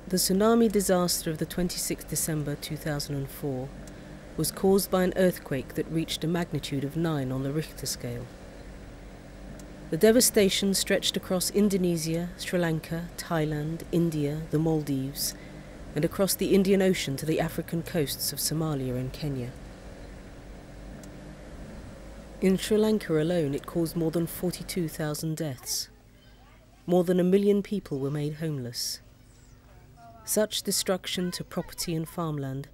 The tsunami disaster of the 26th December 2004 was caused by an earthquake that reached a magnitude of 9 on the Richter scale. The devastation stretched across Indonesia, Sri Lanka, Thailand, India, the Maldives, and across the Indian Ocean to the African coasts of Somalia and Kenya. In Sri Lanka alone, it caused more than 42,000 deaths. More than 1 million people were made homeless. Such destruction to property and farmland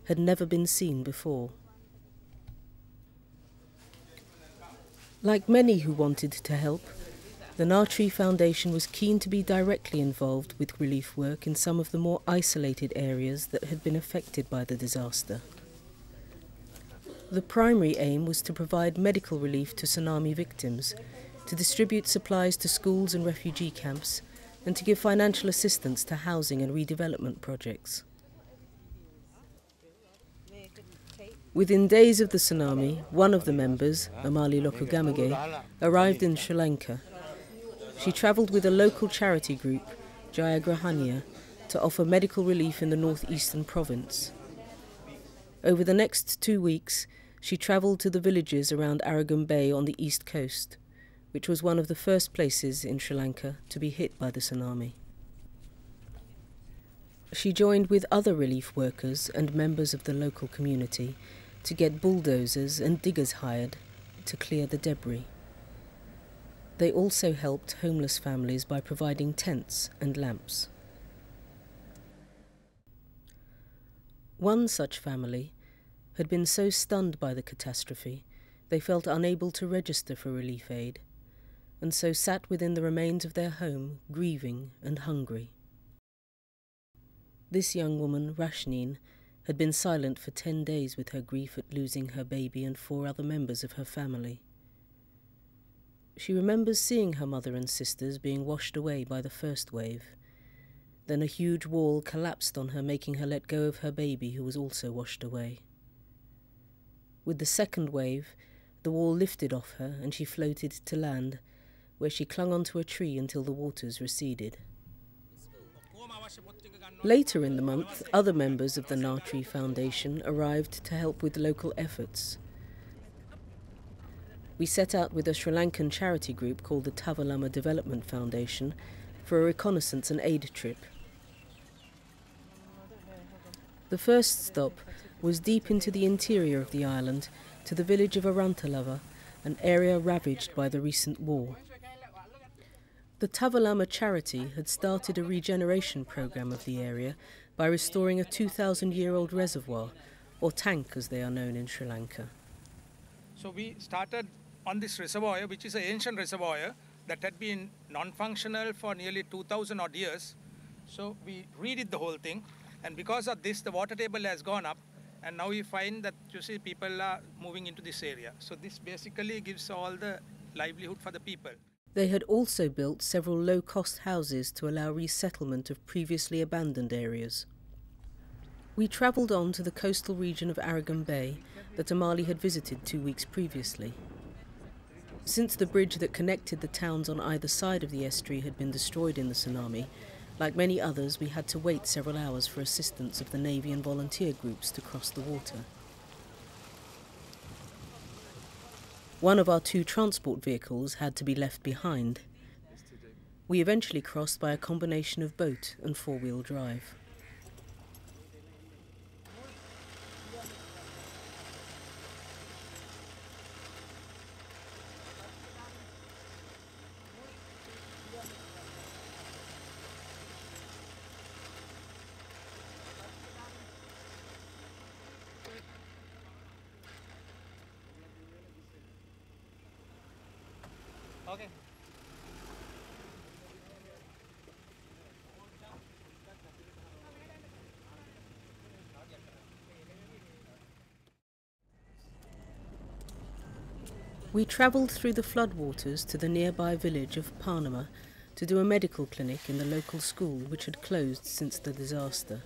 had never been seen before. Like many who wanted to help, the Natri Foundation was keen to be directly involved with relief work in some of the more isolated areas that had been affected by the disaster. The primary aim was to provide medical relief to tsunami victims, to distribute supplies to schools and refugee camps, and to give financial assistance to housing and redevelopment projects. Within days of the tsunami, one of the members, Amali Lokugamage, arrived in Sri Lanka. She travelled with a local charity group, Jayagrahanya, to offer medical relief in the northeastern province. Over the next 2 weeks, she travelled to the villages around Aragon Bay on the east coast, which was one of the first places in Sri Lanka to be hit by the tsunami. She joined with other relief workers and members of the local community to get bulldozers and diggers hired to clear the debris. They also helped homeless families by providing tents and lamps. One such family had been so stunned by the catastrophe they felt unable to register for relief aid, and so sat within the remains of their home, grieving and hungry. This young woman, Rashneen, had been silent for 10 days with her grief at losing her baby and 4 other members of her family. She remembers seeing her mother and sisters being washed away by the first wave. Then a huge wall collapsed on her, making her let go of her baby, who was also washed away. With the second wave, the wall lifted off her and she floated to land, where she clung onto a tree until the waters receded. Later in the month, other members of the Natri Foundation arrived to help with local efforts. We set out with a Sri Lankan charity group called the Tavalama Development Foundation for a reconnaissance and aid trip. The first stop was deep into the interior of the island, to the village of Arantalava, an area ravaged by the recent war. The Tavalama charity had started a regeneration program of the area by restoring a 2,000-year-old reservoir, or tank as they are known in Sri Lanka. So we started on this reservoir, which is an ancient reservoir that had been non-functional for nearly 2,000 odd years. So we redid the whole thing, and because of this, the water table has gone up, and now we find that, you see, people are moving into this area. So this basically gives all the livelihood for the people. They had also built several low-cost houses to allow resettlement of previously abandoned areas. We travelled on to the coastal region of Aragon Bay that Amali had visited 2 weeks previously. Since the bridge that connected the towns on either side of the estuary had been destroyed in the tsunami, like many others, we had to wait several hours for assistance of the Navy and volunteer groups to cross the water. One of our 2 transport vehicles had to be left behind. We eventually crossed by a combination of boat and 4-wheel drive. Okay. We travelled through the floodwaters to the nearby village of Panama to do a medical clinic in the local school, which had closed since the disaster.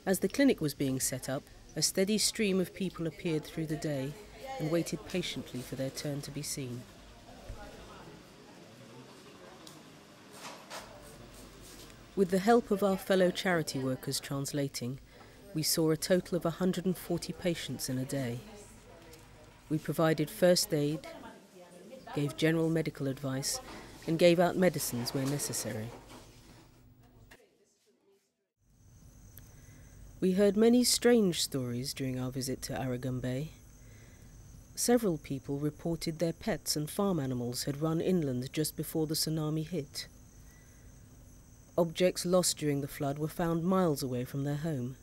As the clinic was being set up, a steady stream of people appeared through the day and waited patiently for their turn to be seen. With the help of our fellow charity workers translating, we saw a total of 140 patients in a day. We provided first aid, gave general medical advice, and gave out medicines where necessary. We heard many strange stories during our visit to Aragon Bay. Several people reported their pets and farm animals had run inland just before the tsunami hit. Objects lost during the flood were found miles away from their home.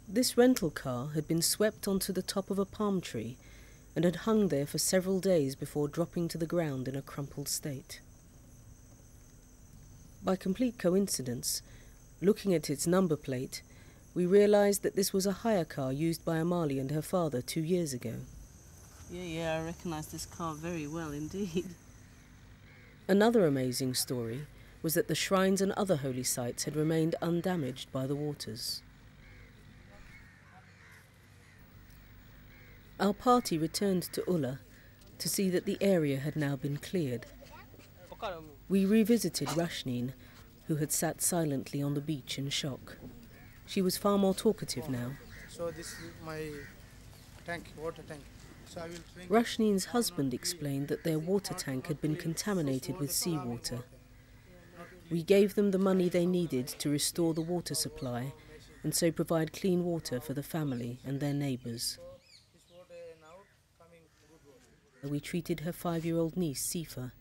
This rental car had been swept onto the top of a palm tree and had hung there for several days before dropping to the ground in a crumpled state. By complete coincidence, looking at its number plate, we realised that this was a hire car used by Amali and her father 2 years ago. Yeah, I recognise this car very well indeed. Another amazing story was that the shrines and other holy sites had remained undamaged by the waters. Our party returned to Ulla to see that the area had now been cleared. We revisited Rashneen, who had sat silently on the beach in shock. She was far more talkative now. So this is my tank, water tank. So I will drink. Rashneen's husband explained that their water tank had been contaminated with seawater. We gave them the money they needed to restore the water supply and so provide clean water for the family and their neighbours. We treated her 5-year-old niece, Sifa,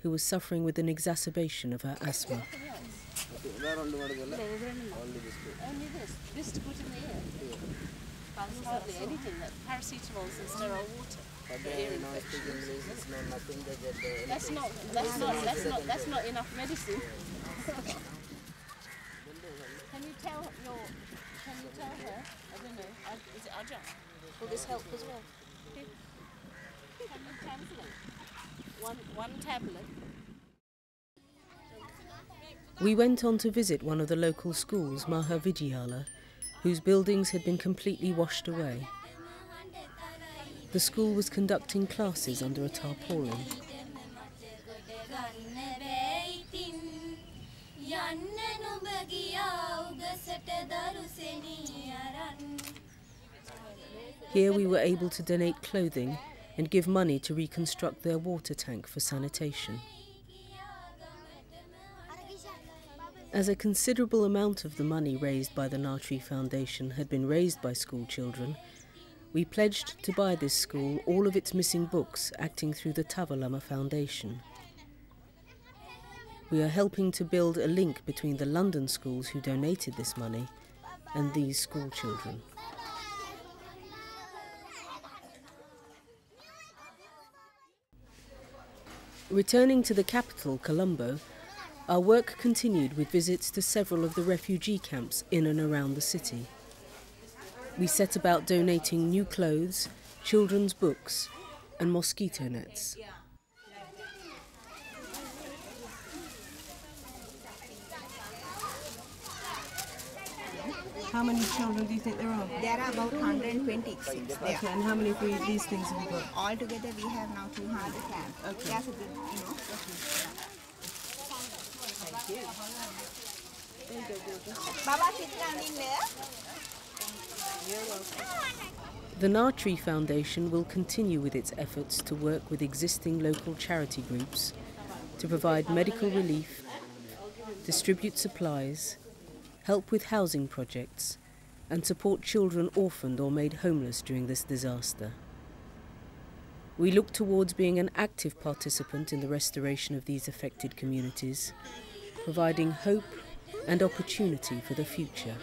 who was suffering with an exacerbation of her asthma. Only this to put in the ear. There's hardly anything. Paracetamols and sterile water. That's not enough medicine. Can you tell her? I don't know. Is it Aja? Will this help as well? Can you translate? One tablet. We went on to visit one of the local schools, Mahavidyala, whose buildings had been completely washed away. The school was conducting classes under a tarpaulin. Here we were able to donate clothing and give money to reconstruct their water tank for sanitation. As a considerable amount of the money raised by the Natri Foundation had been raised by school children, we pledged to buy this school all of its missing books, acting through the Tavalama Foundation. We are helping to build a link between the London schools who donated this money and these school children. Returning to the capital, Colombo, our work continued with visits to several of the refugee camps in and around the city. We set about donating new clothes, children's books, and mosquito nets. How many children do you think there are? There are about 126 there. Okay, and how many of these things have you got? All together we have now 200 camps. Okay. That's a good, Thank you. Baba, sit down in there. The Natri Foundation will continue with its efforts to work with existing local charity groups to provide medical relief, distribute supplies, help with housing projects, and support children orphaned or made homeless during this disaster. We look towards being an active participant in the restoration of these affected communities, providing hope and opportunity for the future.